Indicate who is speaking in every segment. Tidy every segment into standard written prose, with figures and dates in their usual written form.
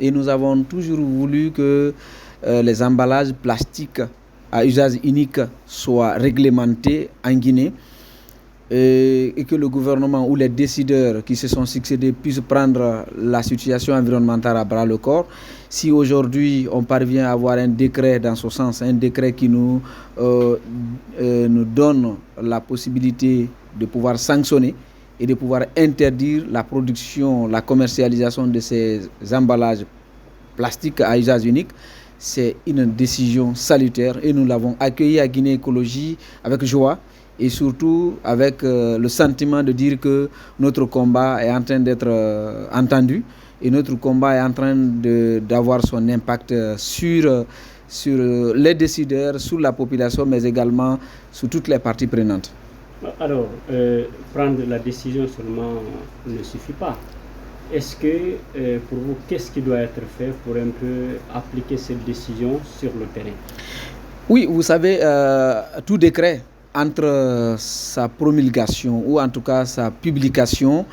Speaker 1: et nous avons toujours voulu que les emballages plastiques à usage unique soient réglementés en Guinée et que le gouvernement ou les décideurs qui se sont succédés puissent prendre la situation environnementale à bras le corps. Si aujourd'hui on parvient à avoir un décret dans ce sens, un décret qui nous donne la possibilité de pouvoir sanctionner et de pouvoir interdire la production, la commercialisation de ces emballages plastiques à usage unique, c'est une décision salutaire et nous l'avons accueilli à Guinée Écologie avec joie et surtout avec le sentiment de dire que notre combat est en train d'être entendu et notre combat est en train d'avoir son impact sur les décideurs, sur la population, mais également sur toutes les parties prenantes.
Speaker 2: Alors, prendre la décision seulement ne suffit pas. Est-ce que, pour vous, qu'est-ce qui doit être fait pour un peu appliquer cette décision sur le terrain?
Speaker 1: Oui, vous savez, tout décret, entre sa promulgation ou en tout cas sa publication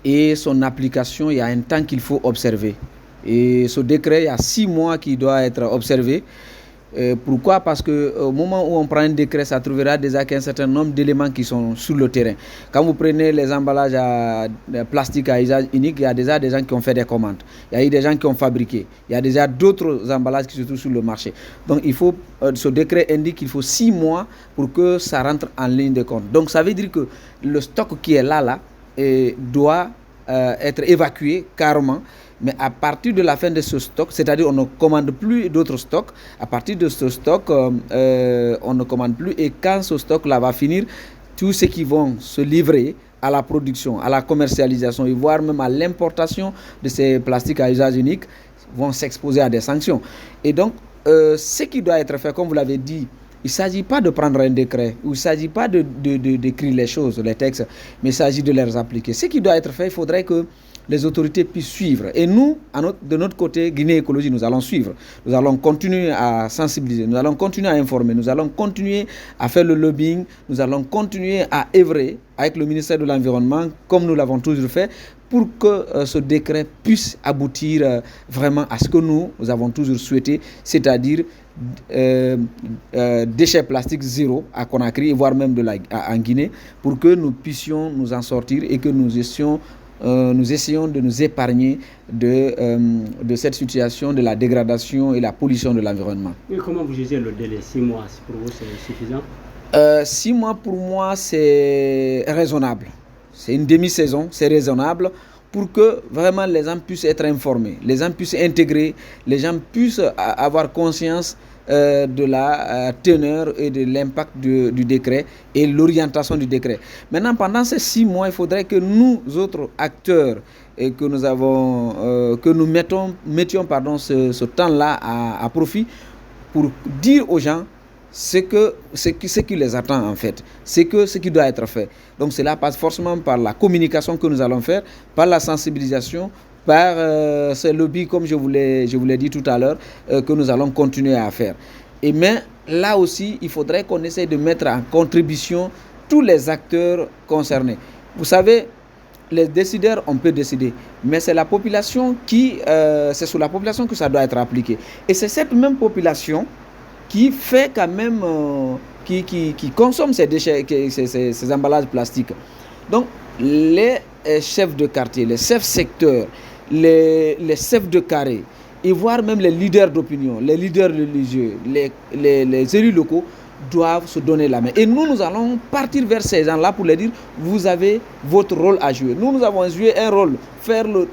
Speaker 1: et son application, il y a un temps qu'il faut observer. Et ce décret, il y a 6 mois qui doit être observé. Pourquoi? Parce qu'au moment où on prend un décret, ça trouvera déjà qu'un certain nombre d'éléments qui sont sur le terrain. Quand vous prenez les emballages à plastique à usage unique, il y a déjà des gens qui ont fait des commandes. Il y a eu des gens qui ont fabriqué. Il y a déjà d'autres emballages qui se trouvent sur le marché. Donc il faut, ce décret indique qu'il faut 6 mois pour que ça rentre en ligne de compte. Donc ça veut dire que le stock qui est là doit être évacué carrément. Mais à partir de la fin de ce stock, c'est-à-dire on ne commande plus d'autres stocks, à partir de ce stock, on ne commande plus. Et quand ce stock-là va finir, tous ceux qui vont se livrer à la production, à la commercialisation, et voire même à l'importation de ces plastiques à usage unique, vont s'exposer à des sanctions. Et donc, ce qui doit être fait, comme vous l'avez dit, il ne s'agit pas de prendre un décret, il ne s'agit pas d'écrire les choses, les textes, mais il s'agit de les appliquer. Ce qui doit être fait, il faudrait que les autorités puissent suivre. Et nous, de notre côté, Guinée Écologie, nous allons suivre. Nous allons continuer à sensibiliser, nous allons continuer à informer, nous allons continuer à faire le lobbying, nous allons continuer à œuvrer avec le ministère de l'Environnement, comme nous l'avons toujours fait, pour que ce décret puisse aboutir vraiment à ce que nous avons toujours souhaité, c'est-à-dire déchets plastiques zéro à Conakry, voire même en Guinée, pour que nous puissions nous en sortir et que nous essayons de nous épargner de cette situation de la dégradation et la pollution de l'environnement.
Speaker 2: Et comment vous jugez le délai? 6 mois, pour vous, c'est suffisant?
Speaker 1: 6 mois, pour moi, c'est raisonnable. C'est une demi-saison, c'est raisonnable pour que vraiment les gens puissent être informés, les gens puissent intégrer, les gens puissent avoir conscience de la teneur et de l'impact du décret et l'orientation du décret. Maintenant, pendant ces 6 mois, il faudrait que nous autres acteurs et que nous mettions ce temps-là à profit pour dire aux gens ce qui les attend en fait, ce qui doit être fait. Donc cela passe forcément par la communication que nous allons faire, par la sensibilisation, par ce lobby, comme je vous l'ai dit tout à l'heure, que nous allons continuer à faire. Mais là aussi, il faudrait qu'on essaie de mettre en contribution tous les acteurs concernés. Vous savez, les décideurs, on peut décider, mais c'est la population c'est sur la population que ça doit être appliqué. Et c'est cette même population qui fait quand même, qui consomme ces déchets, ces emballages plastiques. Donc, les chefs de quartier, les chefs secteurs, les chefs de carré, et voire même les leaders d'opinion, les leaders religieux, les élus locaux doivent se donner la main. Et nous allons partir vers ces gens-là pour leur dire, vous avez votre rôle à jouer. Nous avons joué un rôle, faire le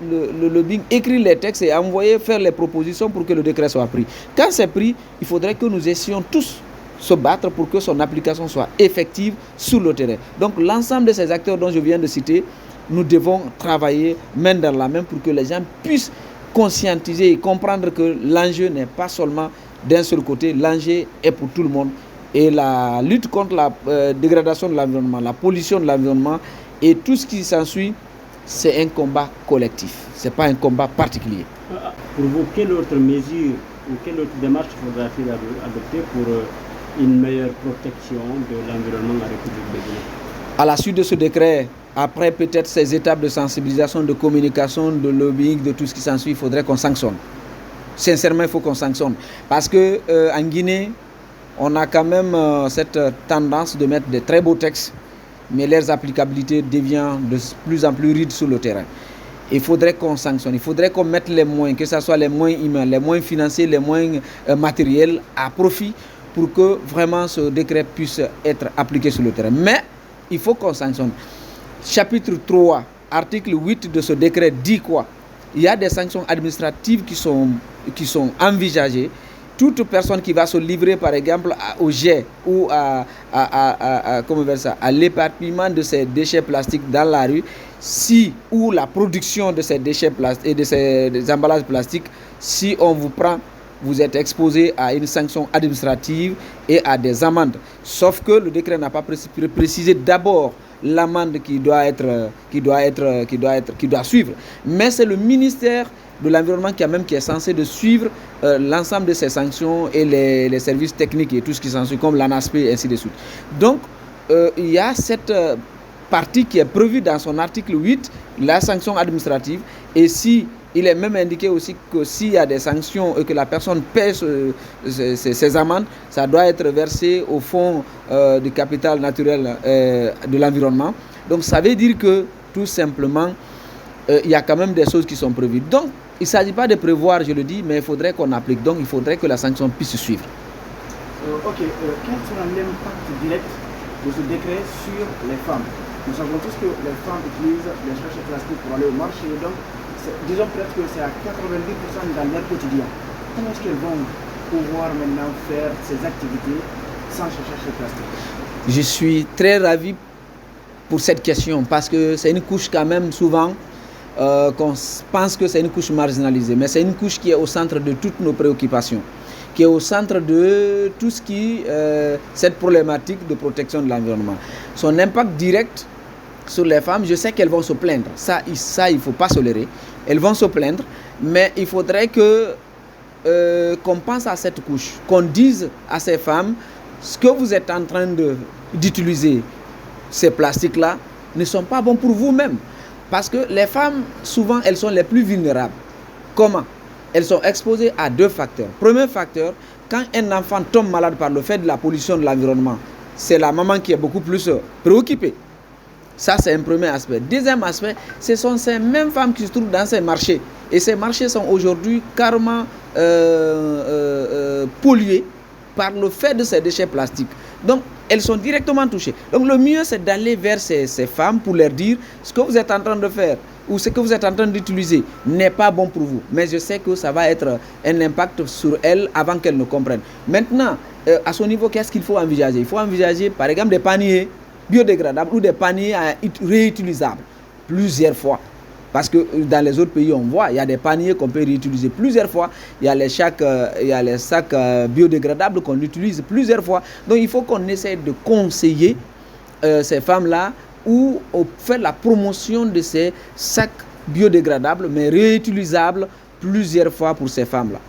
Speaker 1: lobbying, écrire les textes et envoyer, faire les propositions pour que le décret soit pris. Quand c'est pris, il faudrait que nous essayons tous se battre pour que son application soit effective sur le terrain. Donc l'ensemble de ces acteurs dont je viens de citer, nous devons travailler main dans la main pour que les gens puissent conscientiser et comprendre que l'enjeu n'est pas seulement d'un seul côté, l'enjeu est pour tout le monde. Et la lutte contre la dégradation de l'environnement, la pollution de l'environnement et tout ce qui s'ensuit, c'est un combat collectif, ce n'est pas un combat particulier.
Speaker 2: Pour vous, quelle autre mesure ou quelle autre démarche faudra-t-il adopter pour une meilleure protection de l'environnement en République de Guinée?
Speaker 1: À la suite de ce décret Après peut-être ces étapes de sensibilisation, de communication, de lobbying, de tout ce qui s'ensuit, il faudrait qu'on sanctionne. Sincèrement, il faut qu'on sanctionne. Parce que en Guinée, on a quand même cette tendance de mettre de très beaux textes, mais leur applicabilité devient de plus en plus rude sur le terrain. Il faudrait qu'on sanctionne, il faudrait qu'on mette les moyens, que ce soit les moyens humains, les moyens financiers, les moyens matériels à profit pour que vraiment ce décret puisse être appliqué sur le terrain. Mais il faut qu'on sanctionne. Chapitre 3, article 8 de ce décret dit quoi? Il y a des sanctions administratives qui sont envisagées. Toute personne qui va se livrer, par exemple, au jet ou à l'éparpillement de ces déchets plastiques dans la rue, ou la production de ces déchets plastiques et de ces emballages plastiques, si on vous prend, vous êtes exposé à une sanction administrative et à des amendes. Sauf que le décret n'a pas précisé d'abord l'amende qui doit suivre. Mais c'est le ministère de l'Environnement qui est censé de suivre l'ensemble de ces sanctions et les services techniques et tout ce qui s'ensuit, comme l'ANASP et ainsi de suite. Donc, il y a cette partie qui est prévue dans son article 8, la sanction administrative. Et si il est même indiqué aussi que s'il y a des sanctions et que la personne paie ces amendes, ça doit être versé au fonds du capital naturel de l'environnement. Donc ça veut dire que tout simplement, il y a quand même des choses qui sont prévues. Donc il ne s'agit pas de prévoir, je le dis, mais il faudrait qu'on applique. Donc il faudrait que la sanction puisse suivre.
Speaker 3: Quel sera l'impact direct de ce décret sur les femmes? Nous savons tous que les femmes utilisent les sachets plastiques pour aller au marché. Donc, disons peut-être que c'est à 90% dans leur quotidien. Comment est-ce qu'elles vont pouvoir maintenant faire ces activités sans sachets plastiques?
Speaker 1: Je suis très ravi pour cette question parce que c'est une couche quand même souvent qu'on pense que c'est une couche marginalisée. Mais c'est une couche qui est au centre de toutes nos préoccupations, qui est au centre de tout ce qui cette problématique de protection de l'environnement. Son impact direct sur les femmes, je sais qu'elles vont se plaindre. Ça il ne faut pas se leurrer. Elles vont se plaindre, mais il faudrait qu'on pense à cette couche, qu'on dise à ces femmes, ce que vous êtes en train d'utiliser, ces plastiques-là, ne sont pas bons pour vous-même. Parce que les femmes, souvent, elles sont les plus vulnérables. Comment? Elles sont exposées à 2 facteurs. Premier facteur, quand un enfant tombe malade par le fait de la pollution de l'environnement, c'est la maman qui est beaucoup plus préoccupée. Ça, c'est un premier aspect. Deuxième aspect, ce sont ces mêmes femmes qui se trouvent dans ces marchés. Et ces marchés sont aujourd'hui carrément pollués par le fait de ces déchets plastiques. Donc, elles sont directement touchées. Donc, le mieux, c'est d'aller vers ces femmes pour leur dire ce que vous êtes en train de faire ou ce que vous êtes en train d'utiliser n'est pas bon pour vous. Mais je sais que ça va être un impact sur elles avant qu'elles ne comprennent. Maintenant, à ce niveau, qu'est-ce qu'il faut envisager? Il faut envisager, par exemple, des paniers biodégradables ou des paniers réutilisables plusieurs fois. Parce que dans les autres pays, on voit, il y a des paniers qu'on peut réutiliser plusieurs fois. Il y a les sacs biodégradables qu'on utilise plusieurs fois. Donc, il faut qu'on essaie de conseiller ces femmes-là ou faire la promotion de ces sacs biodégradables, mais réutilisables plusieurs fois pour ces femmes-là.